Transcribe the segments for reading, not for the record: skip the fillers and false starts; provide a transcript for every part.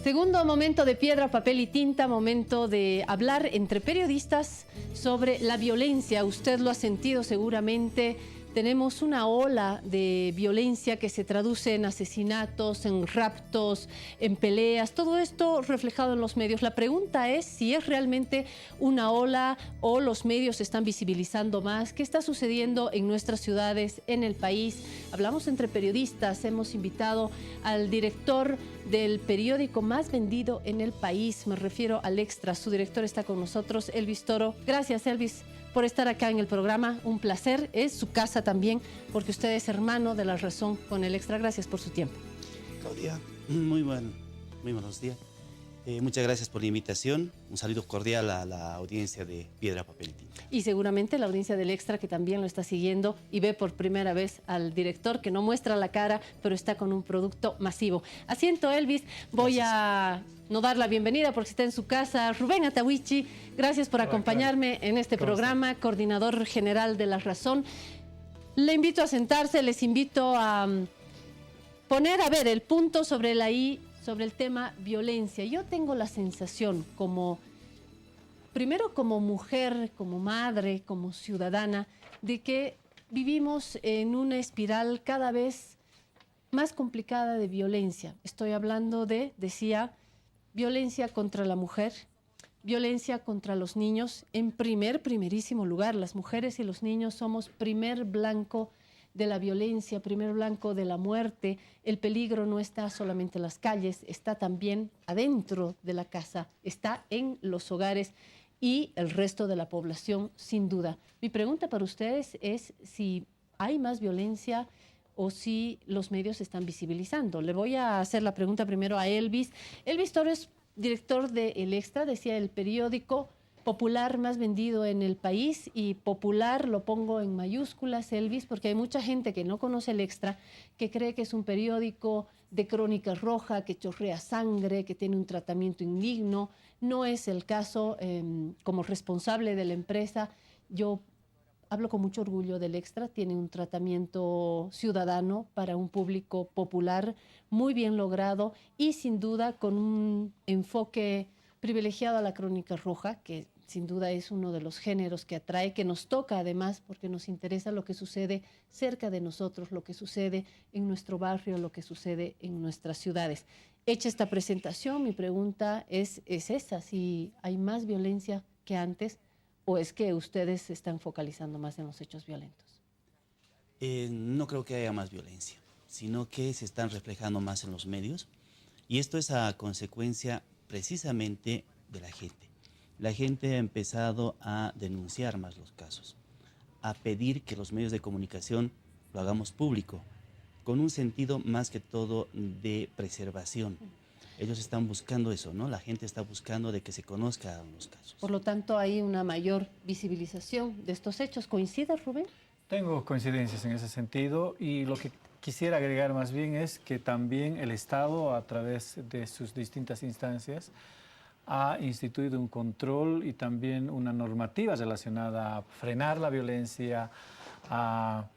Segundo momento de piedra, papel y tinta, momento de hablar entre periodistas sobre la violencia. Usted lo ha sentido seguramente. Tenemos una ola de violencia que se traduce en asesinatos, en raptos, en peleas, todo esto reflejado en los medios. La pregunta es si es realmente una ola o los medios están visibilizando más. ¿Qué está sucediendo en nuestras ciudades, en el país? Hablamos entre periodistas, hemos invitado al director del periódico más vendido en el país, me refiero al Extra. Su director está con nosotros, Elvis Toro. Gracias, Elvis, por estar acá en el programa. Un placer. Es su casa también, porque usted es hermano de La Razón con el Extra. Gracias por su tiempo. Claudia, muy buenos días. Muchas gracias por la invitación. Un saludo cordial a la audiencia de Piedra, Papel y Tinta. Y seguramente la audiencia del Extra, que también lo está siguiendo y ve por primera vez al director, que no muestra la cara, pero está con un producto masivo. Asiento, Elvis. Voy a no dar la bienvenida porque está en su casa. Rubén Atahuichi, gracias por acompañarme en este programa, coordinador general de La Razón. Le invito a sentarse, les invito a poner, a ver, el punto sobre la I, sobre el tema violencia. Yo tengo la sensación primero como mujer, como madre, como ciudadana, de que vivimos en una espiral cada vez más complicada de violencia. Estoy hablando de, decía, violencia contra la mujer, violencia contra los niños. En primerísimo lugar, las mujeres y los niños somos primer blanco de la violencia, primer blanco de la muerte. El peligro no está solamente en las calles, está también adentro de la casa, está en los hogares y el resto de la población, sin duda. Mi pregunta para ustedes es si hay más violencia o si los medios están visibilizando. Le voy a hacer la pregunta primero a Elvis. Elvis Torres, director de El Extra, decía el periódico popular más vendido en el país, y popular lo pongo en mayúsculas, Elvis, porque hay mucha gente que no conoce El Extra, que cree que es un periódico de crónica roja, que chorrea sangre, que tiene un tratamiento indigno. No es el caso. Como responsable de la empresa, yo hablo con mucho orgullo del Extra. Tiene un tratamiento ciudadano para un público popular muy bien logrado y sin duda con un enfoque privilegiado a la crónica roja, que sin duda es uno de los géneros que atrae, que nos toca además porque nos interesa lo que sucede cerca de nosotros, lo que sucede en nuestro barrio, lo que sucede en nuestras ciudades. Hecha esta presentación, mi pregunta es esa: si hay más violencia que antes o es que ustedes se están focalizando más en los hechos violentos. No creo que haya más violencia, sino que se están reflejando más en los medios, y esto es a consecuencia precisamente de la gente. La gente ha empezado a denunciar más los casos, a pedir que los medios de comunicación lo hagamos público, con un sentido más que todo de preservación. Ellos están buscando eso, ¿no? La gente está buscando de que se conozcan los casos. Por lo tanto, hay una mayor visibilización de estos hechos. ¿Coincide, Rubén? Tengo coincidencias en ese sentido, y lo que quisiera agregar más bien es que también el Estado, a través de sus distintas instancias, ha instituido un control y también una normativa relacionada a frenar la violencia, a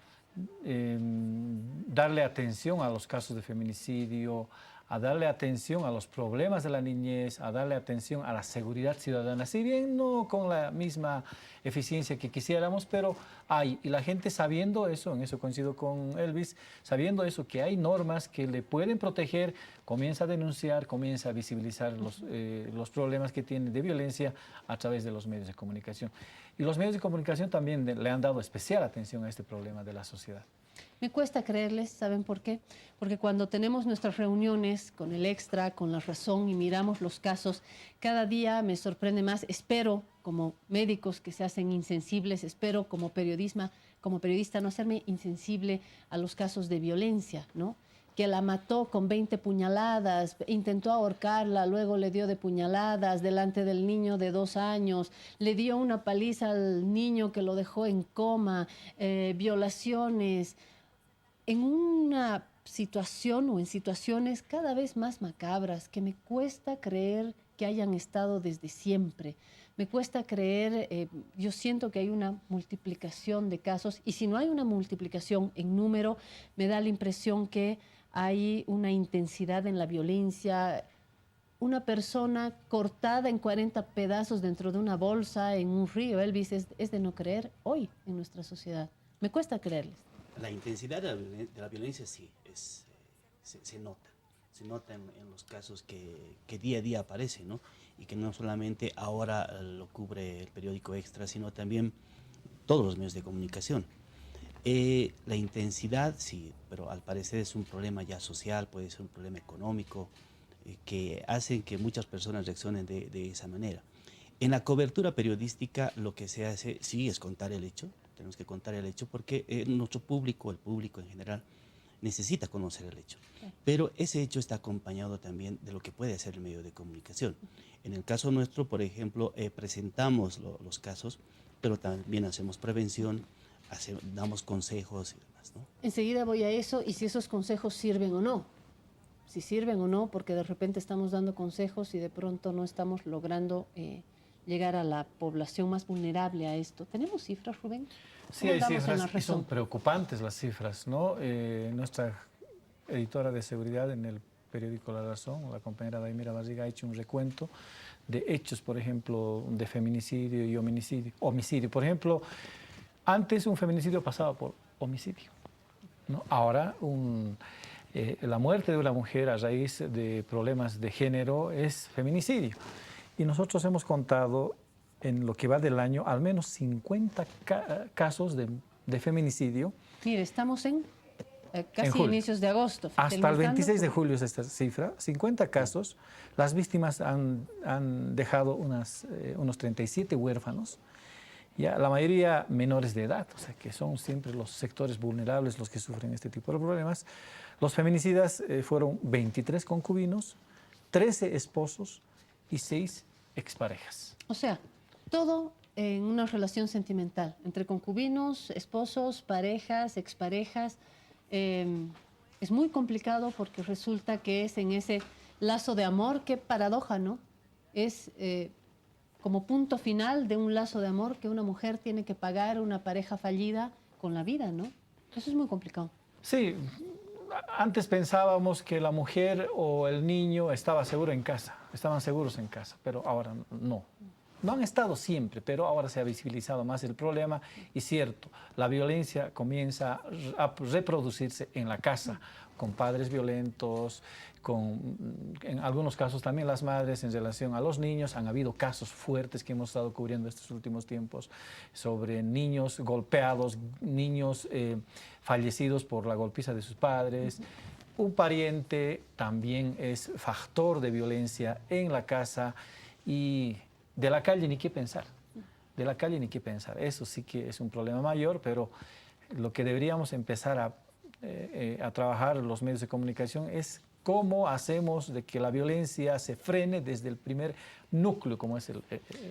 darle atención a los casos de feminicidio, a darle atención a los problemas de la niñez, a darle atención a la seguridad ciudadana, si bien no con la misma eficiencia que quisiéramos, pero hay. Y la gente, sabiendo eso, en eso coincido con Elvis, sabiendo eso, que hay normas que le pueden proteger, comienza a denunciar, comienza a visibilizar los problemas que tiene de violencia a través de los medios de comunicación. Y los medios de comunicación también le han dado especial atención a este problema de la sociedad. Me cuesta creerles, ¿saben por qué? Porque cuando tenemos nuestras reuniones con El Extra, con La Razón, y miramos los casos, cada día me sorprende más. Espero, como médicos que se hacen insensibles, espero como periodista no hacerme insensible a los casos de violencia, ¿no? Que la mató con 20 puñaladas, intentó ahorcarla, luego le dio de puñaladas delante del niño de 2 años, le dio una paliza al niño que lo dejó en coma, violaciones, en una situación o en situaciones cada vez más macabras que me cuesta creer que hayan estado desde siempre. Me cuesta creer, yo siento que hay una multiplicación de casos, y si no hay una multiplicación en número, me da la impresión que hay una intensidad en la violencia, una persona cortada en 40 pedazos dentro de una bolsa, en un río, Elvis, es de no creer hoy en nuestra sociedad. Me cuesta creerles. La intensidad de la violencia sí, se nota. Se nota en los casos que día a día aparecen, ¿no? Y que no solamente ahora lo cubre el periódico Extra, sino también todos los medios de comunicación. La intensidad, sí, pero al parecer es un problema ya social, puede ser un problema económico, que hacen que muchas personas reaccionen de esa manera. En la cobertura periodística lo que se hace, sí, es contar el hecho, tenemos que contar el hecho porque nuestro público, el público en general, necesita conocer el hecho. Pero ese hecho está acompañado también de lo que puede hacer el medio de comunicación. En el caso nuestro, por ejemplo, presentamos los casos, pero también hacemos prevención, damos consejos y demás, ¿no? Enseguida voy a eso y si esos consejos sirven o no. Si sirven o no, porque de repente estamos dando consejos y de pronto no estamos logrando llegar a la población más vulnerable a esto. ¿Tenemos cifras, Rubén? Sí, hay cifras y son preocupantes las cifras, ¿no? Nuestra editora de seguridad en el periódico La Razón, la compañera Daimira Barriga, ha hecho un recuento de hechos, por ejemplo, de feminicidio y homicidio. Por ejemplo, antes un feminicidio pasaba por homicidio, ¿no? Ahora la muerte de una mujer a raíz de problemas de género es feminicidio. Y nosotros hemos contado en lo que va del año al menos 50 casos de feminicidio. Mire, estamos en casi inicios de agosto. Hasta el 26 de julio es esta cifra, 50 casos. Las víctimas han dejado unos 37 huérfanos, ya, la mayoría menores de edad, o sea que son siempre los sectores vulnerables los que sufren este tipo de problemas. Los feminicidas fueron 23 concubinos, 13 esposos y 6 exparejas. O sea, todo en una relación sentimental, entre concubinos, esposos, parejas, exparejas. Es muy complicado porque resulta que es en ese lazo de amor, qué paradoja, ¿no? Es como punto final de un lazo de amor que una mujer tiene que pagar a una pareja fallida con la vida, ¿no? Eso es muy complicado. Sí, antes pensábamos que la mujer o el niño estaba seguro en casa, estaban seguros en casa, pero ahora no. No han estado siempre, pero ahora se ha visibilizado más el problema y cierto, la violencia comienza a reproducirse en la casa, con padres violentos, en algunos casos también las madres en relación a los niños. Han habido casos fuertes que hemos estado cubriendo estos últimos tiempos sobre niños golpeados, niños fallecidos por la golpiza de sus padres. Un pariente también es factor de violencia en la casa y de la calle ni qué pensar. De la calle ni qué pensar. Eso sí que es un problema mayor, pero lo que deberíamos empezar a trabajar los medios de comunicación es cómo hacemos de que la violencia se frene desde el primer núcleo, como es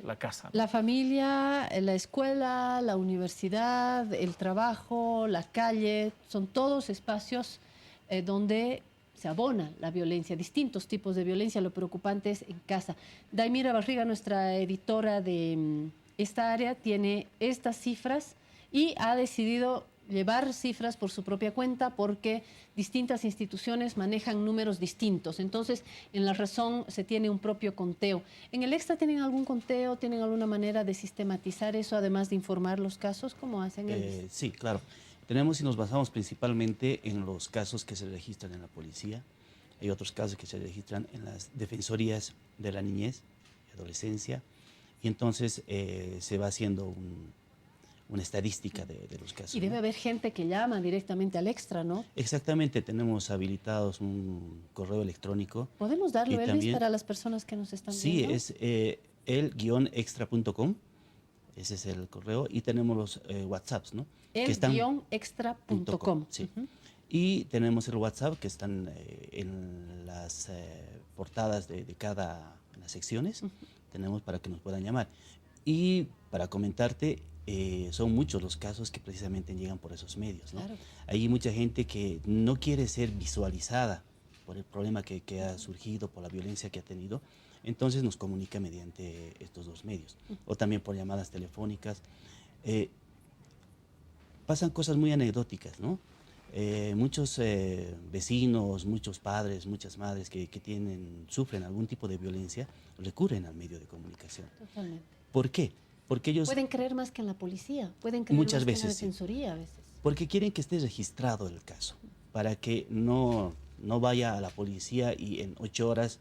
la casa. La familia, la escuela, la universidad, el trabajo, la calle, son todos espacios donde se abona la violencia, distintos tipos de violencia. Lo preocupante es en casa. Daimira Barriga, nuestra editora de esta área, tiene estas cifras y ha decidido llevar cifras por su propia cuenta porque distintas instituciones manejan números distintos. Entonces, en La Razón se tiene un propio conteo. ¿En el Extra tienen algún conteo? ¿Tienen alguna manera de sistematizar eso, además de informar los casos? ¿Cómo hacen? Sí, claro. Tenemos y nos basamos principalmente en los casos que se registran en la policía. Hay otros casos que se registran en las defensorías de la niñez y adolescencia. Y entonces se va haciendo una estadística de los casos. Y debe haber gente que llama directamente al Extra, ¿no? Exactamente, tenemos habilitados un correo electrónico. ¿Podemos darlo, Elvis, también, para las personas que nos están viendo? Sí, es el-extra.com, ese es el correo, y tenemos los WhatsApps, ¿no? El-extra.com. Sí. Y tenemos el WhatsApp que están en las portadas de cada las secciones, tenemos para que nos puedan llamar. Y para comentarte, son muchos los casos que precisamente llegan por esos medios, ¿no? Claro. Hay mucha gente que no quiere ser visualizada por el problema que ha surgido, por la violencia que ha tenido, entonces nos comunica mediante estos dos medios, o también por llamadas telefónicas. Pasan cosas muy anecdóticas, ¿no? Muchos vecinos, muchos padres, muchas madres que sufren algún tipo de violencia recurren al medio de comunicación. Totalmente. ¿Por qué? Porque ellos... Pueden creer más que en la policía, pueden creer Muchas más que en la veces sí. defensoría a veces. Porque quieren que esté registrado el caso, para que no vaya a la policía y en 8 horas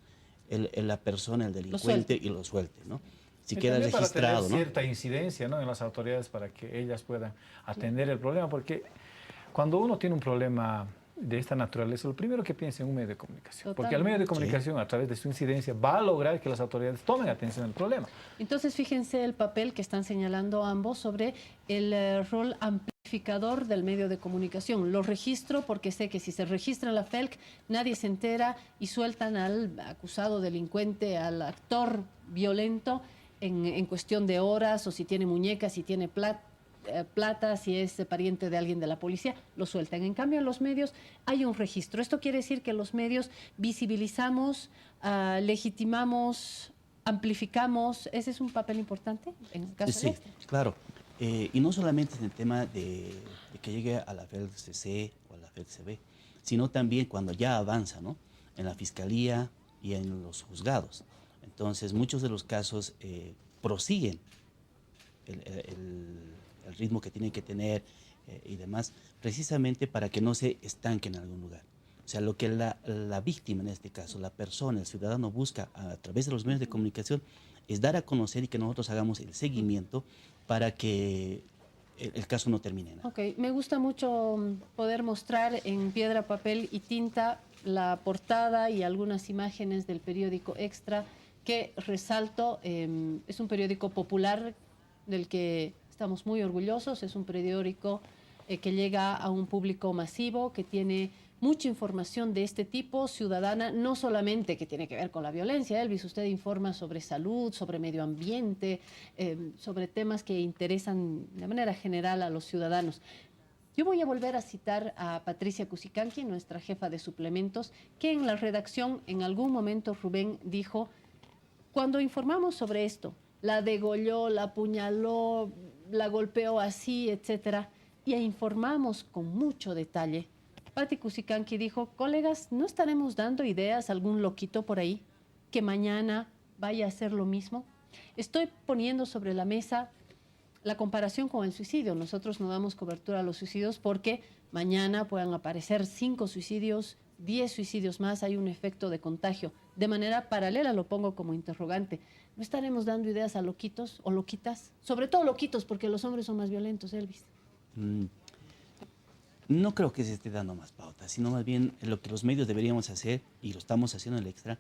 la persona, el delincuente, lo suelte, ¿no? Si queda también registrado, para tener ¿no? cierta incidencia, ¿no?, en las autoridades para que ellas puedan atender el problema, porque cuando uno tiene un problema de esta naturaleza, lo primero que piensa en un medio de comunicación, porque el medio de comunicación, a través de su incidencia, va a lograr que las autoridades tomen atención al problema. Entonces, fíjense el papel que están señalando ambos sobre el rol amplificador del medio de comunicación. Lo registro porque sé que si se registra la FELC, nadie se entera y sueltan al acusado delincuente, al actor violento, en cuestión de horas, o si tiene muñecas, si tiene plata, si es pariente de alguien de la policía, lo sueltan. En cambio, en los medios hay un registro. Esto quiere decir que los medios visibilizamos, legitimamos, amplificamos. ¿Ese es un papel importante en el caso del Extra? Claro. Y no solamente en el tema de que llegue a la FELC-C o a la FELC-CB, sino también cuando ya avanza, ¿no?, en la fiscalía y en los juzgados. Entonces, muchos de los casos prosiguen el ritmo que tienen que tener y demás, precisamente para que no se estanquen en algún lugar. O sea, lo que la víctima, en este caso, la persona, el ciudadano busca a través de los medios de comunicación es dar a conocer y que nosotros hagamos el seguimiento para que el caso no termine. ¿No? Ok, me gusta mucho poder mostrar en piedra, papel y tinta la portada y algunas imágenes del periódico Extra, que resalto, es un periódico popular del que estamos muy orgullosos, es un periódico que llega a un público masivo, que tiene mucha información de este tipo, ciudadana, no solamente que tiene que ver con la violencia. Elvis, usted informa sobre salud, sobre medio ambiente, sobre temas que interesan de manera general a los ciudadanos. Yo voy a volver a citar a Patricia Cusicanqui, nuestra jefa de suplementos, que en la redacción en algún momento Rubén dijo: cuando informamos sobre esto, la degolló, la apuñaló, la golpeó así, etcétera, y informamos con mucho detalle, Pati Cusicanqui dijo: colegas, ¿no estaremos dando ideas a algún loquito por ahí que mañana vaya a hacer lo mismo? Estoy poniendo sobre la mesa la comparación con el suicidio. Nosotros no damos cobertura a los suicidios porque mañana puedan aparecer 5 suicidios, 10 suicidios más, hay un efecto de contagio. De manera paralela, lo pongo como interrogante, ¿no estaremos dando ideas a loquitos o loquitas? Sobre todo loquitos, porque los hombres son más violentos, Elvis. No creo que se esté dando más pautas, sino más bien lo que los medios deberíamos hacer, y lo estamos haciendo en el Extra,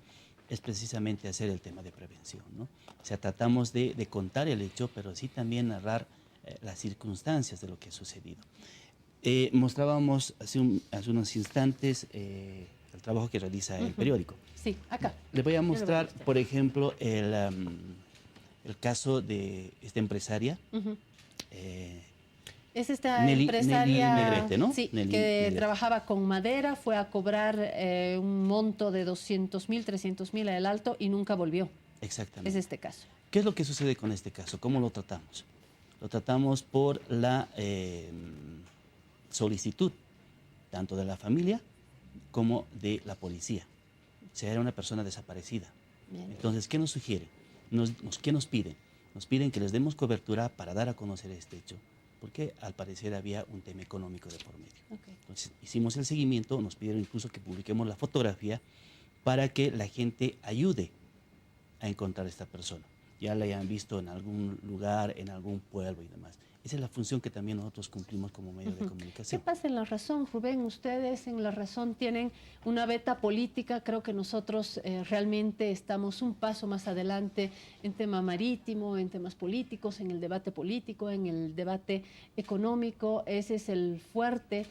es precisamente hacer el tema de prevención, ¿no? O sea, tratamos de contar el hecho, pero sí también narrar las circunstancias de lo que ha sucedido. Mostrábamos hace unos instantes el trabajo que realiza el periódico. Sí, acá. Le voy a mostrar, por ejemplo, el caso de esta empresaria. Es esta empresaria Nelly Negrete, ¿no? Sí, Nelly que Negrete. trabajaba con madera, fue a cobrar un monto de 200.000, 300.000 al alto y nunca volvió. Exactamente. Es este caso. ¿Qué es lo que sucede con este caso? ¿Cómo lo tratamos? Lo tratamos por la solicitud, tanto de la familia como de la policía. O sea, era una persona desaparecida. Bien. Entonces, ¿qué nos sugieren? ¿Qué nos piden? Nos piden que les demos cobertura para dar a conocer este hecho, porque al parecer había un tema económico de por medio. Okay. Entonces, hicimos el seguimiento, nos pidieron incluso que publiquemos la fotografía para que la gente ayude a encontrar a esta persona. Ya la hayan visto en algún lugar, en algún pueblo y demás. Esa es la función que también nosotros cumplimos como medio de ¿Qué comunicación. pasa en La Razón, Rubén? Ustedes en La Razón tienen una beta política. Creo que nosotros realmente estamos un paso más adelante en tema marítimo, en temas políticos, en el debate político, en el debate económico. Ese es el fuerte.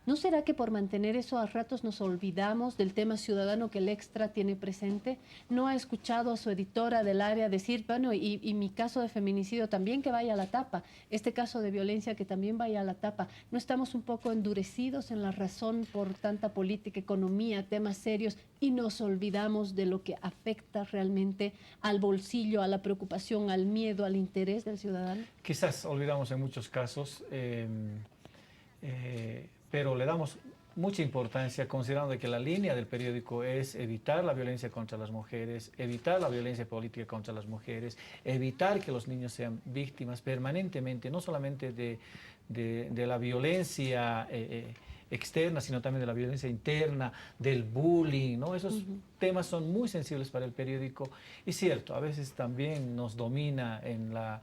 ¿No será que por mantener eso a ratos nos olvidamos del tema ciudadano que el Extra tiene presente? ¿No ha escuchado a su editora del área decir, bueno, y mi caso de feminicidio también que vaya a la tapa, este caso de violencia que también vaya a la tapa? ¿No estamos un poco endurecidos en La Razón por tanta política, economía, temas serios, y nos olvidamos de lo que afecta realmente al bolsillo, a la preocupación, al miedo, al interés del ciudadano? Quizás olvidamos en muchos casos, pero le damos mucha importancia considerando que la línea del periódico es evitar la violencia contra las mujeres, evitar la violencia política contra las mujeres, evitar que los niños sean víctimas permanentemente, no solamente de la violencia externa, sino también de la violencia interna, del bullying, ¿no? Esos temas son muy sensibles para el periódico y cierto, a veces también nos domina en la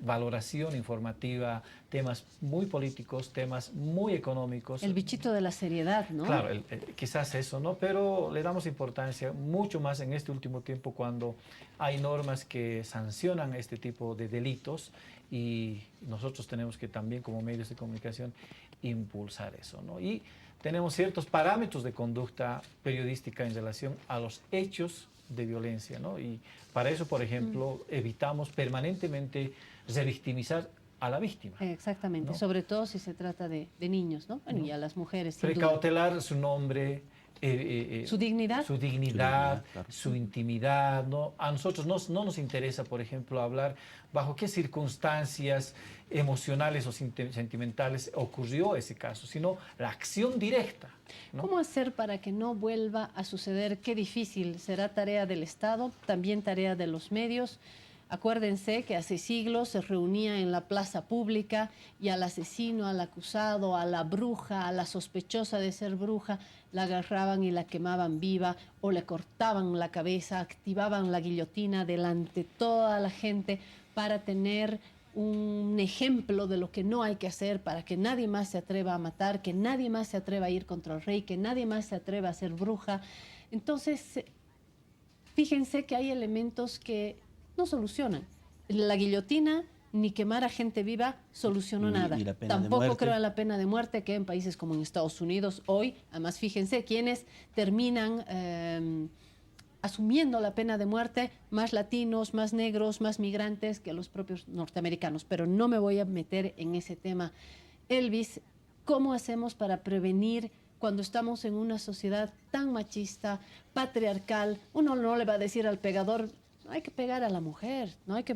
valoración informativa temas muy políticos, temas muy económicos. El bichito de la seriedad, ¿no? Claro, quizás eso, ¿no? Pero le damos importancia mucho más en este último tiempo cuando hay normas que sancionan este tipo de delitos y nosotros tenemos que también como medios de comunicación impulsar eso, ¿no? Y tenemos ciertos parámetros de conducta periodística en relación a los hechos de violencia, ¿no? Y para eso, por ejemplo, evitamos permanentemente revictimizar a la víctima. Exactamente, ¿no? sobre todo si se trata de niños, ¿no? Bueno, y a las mujeres, sin duda. Precautelar su nombre, Su dignidad. su dignidad, Claro. su intimidad, ¿no? A nosotros no nos interesa, por ejemplo, hablar bajo qué circunstancias emocionales o sentimentales ocurrió ese caso, sino la acción directa, ¿no? ¿Cómo hacer para que no vuelva a suceder? Qué difícil. Será tarea del Estado, también tarea de los medios. Acuérdense que hace siglos se reunía en la plaza pública y al asesino, al acusado, a la bruja, a la sospechosa de ser bruja, la agarraban y la quemaban viva o le cortaban la cabeza, activaban la guillotina delante de toda la gente para tener un ejemplo de lo que no hay que hacer, para que nadie más se atreva a matar, que nadie más se atreva a ir contra el rey, que nadie más se atreva a ser bruja. Entonces, fíjense que hay elementos que no solucionan. La guillotina ni quemar a gente viva solucionó nada. Ni la pena de Tampoco muerte. creo en la pena de muerte, que en países como en Estados Unidos hoy, además fíjense, quienes terminan asumiendo la pena de muerte, más latinos, más negros, más migrantes que los propios norteamericanos. Pero no me voy a meter en ese tema. Elvis, ¿cómo hacemos para prevenir cuando estamos en una sociedad tan machista, patriarcal? Uno no le va a decir al pegador, no hay que pegar a la mujer, no hay que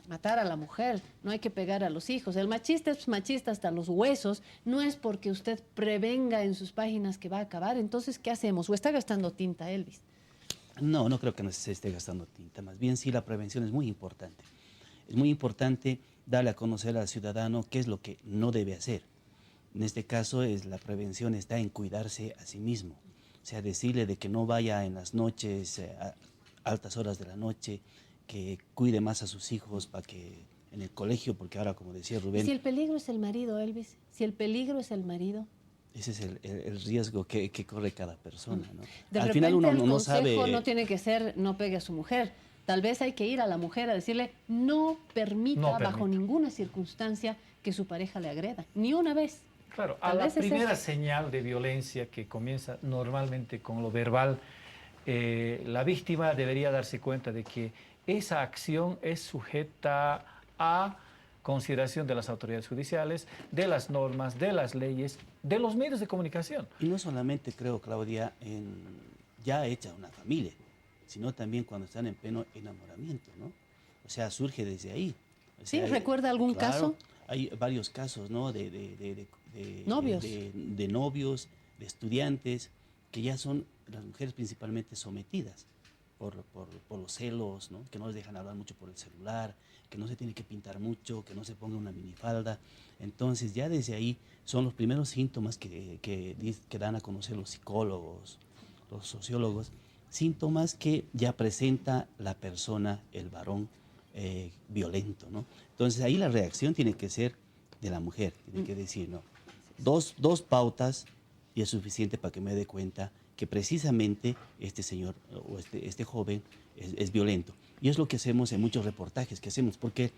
matar a la mujer, no hay que pegar a los hijos. El machista es machista hasta los huesos, no es porque usted prevenga en sus páginas que va a acabar. Entonces, ¿qué hacemos? ¿O está gastando tinta, Elvis? No, no creo que se esté gastando tinta. Más bien sí, la prevención es muy importante. Es muy importante darle a conocer al ciudadano qué es lo que no debe hacer. En este caso, la prevención está en cuidarse a sí mismo. O sea, decirle de que no vaya en las noches, a altas horas de la noche, que cuide más a sus hijos para que en el colegio, porque ahora, como decía ¿Y Rubén, si el peligro es el marido, Elvis? Si el peligro es el marido. ese es el riesgo que corre cada persona, ¿no? De Al repente final uno el no consejo sabe. no tiene que ser no pegue a su mujer. Tal vez hay que ir a la mujer a decirle no permita No bajo permita. ninguna circunstancia que su pareja le agreda. Ni una vez. Claro, a Tal la vez es primera eso. señal de violencia que comienza normalmente con lo verbal, la víctima debería darse cuenta de que esa acción es sujeta a consideración de las autoridades judiciales, de las normas, de las leyes, de los medios de comunicación. Y no solamente, creo, Claudia, ya hecha una familia, sino también cuando están en pleno enamoramiento, ¿no? O sea, surge desde ahí. O Sí, sea, ¿recuerda algún claro, caso? Hay varios casos, ¿no? Novios. De novios, de estudiantes, que ya son las mujeres principalmente sometidas por los celos, ¿no? Que no les dejan hablar mucho por el celular, que no se tiene que pintar mucho, que no se ponga una minifalda. Entonces ya desde ahí son los primeros síntomas que dan a conocer los psicólogos, los sociólogos, síntomas que ya presenta la persona, el varón violento, ¿no? Entonces ahí la reacción tiene que ser de la mujer, tiene que decir, no, dos pautas y es suficiente para que me dé cuenta que precisamente este señor o este joven es violento. Y es lo que hacemos en muchos reportajes que hacemos, porque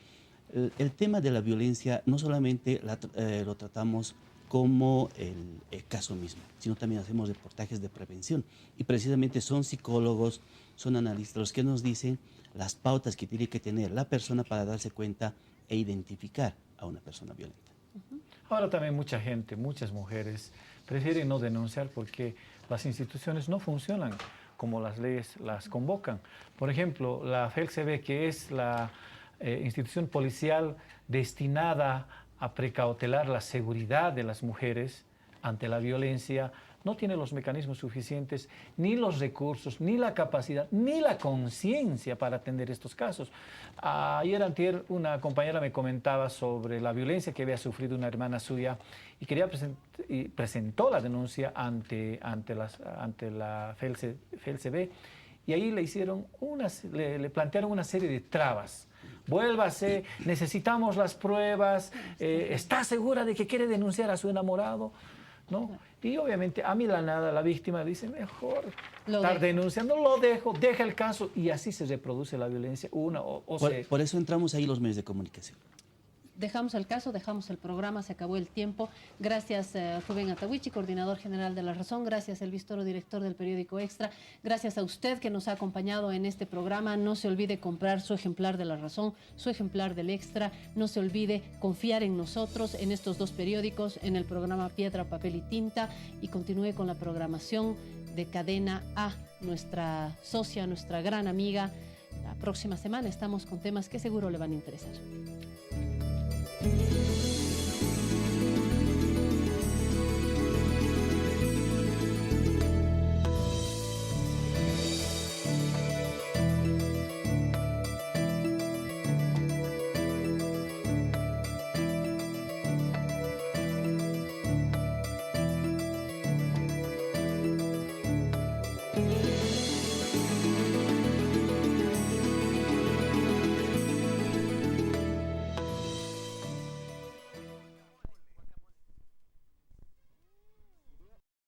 el tema de la violencia no solamente lo tratamos como el caso mismo, sino también hacemos reportajes de prevención. Y precisamente son psicólogos, son analistas los que nos dicen las pautas que tiene que tener la persona para darse cuenta e identificar a una persona violenta. Ahora también mucha gente, muchas mujeres prefieren no denunciar porque las instituciones no funcionan como las leyes las convocan. Por ejemplo, la FELCB, que es la institución policial destinada a precautelar la seguridad de las mujeres, ante la violencia no tiene los mecanismos suficientes, ni los recursos, ni la capacidad, ni la conciencia para atender estos casos. Ayer antier una compañera me comentaba sobre la violencia que había sufrido una hermana suya y presentó la denuncia ante la FELCB, y ahí le plantearon una serie de trabas. Vuélvase, necesitamos las pruebas, ¿está segura de que quiere denunciar a su enamorado? ¿No? Y obviamente a mí la víctima dice, mejor estar denunciando, lo deja el caso, y así se reproduce la violencia. Por eso entramos ahí los medios de comunicación. Dejamos el caso, dejamos el programa, se acabó el tiempo. Gracias Rubén Atahuichi, coordinador general de La Razón. Gracias Elvis Toro, director del periódico Extra. Gracias a usted que nos ha acompañado en este programa. No se olvide comprar su ejemplar de La Razón, su ejemplar del Extra. No se olvide confiar en nosotros, en estos dos periódicos, en el programa Piedra, Papel y Tinta, y continúe con la programación de Cadena A, nuestra socia, nuestra gran amiga. La próxima semana estamos con temas que seguro le van a interesar.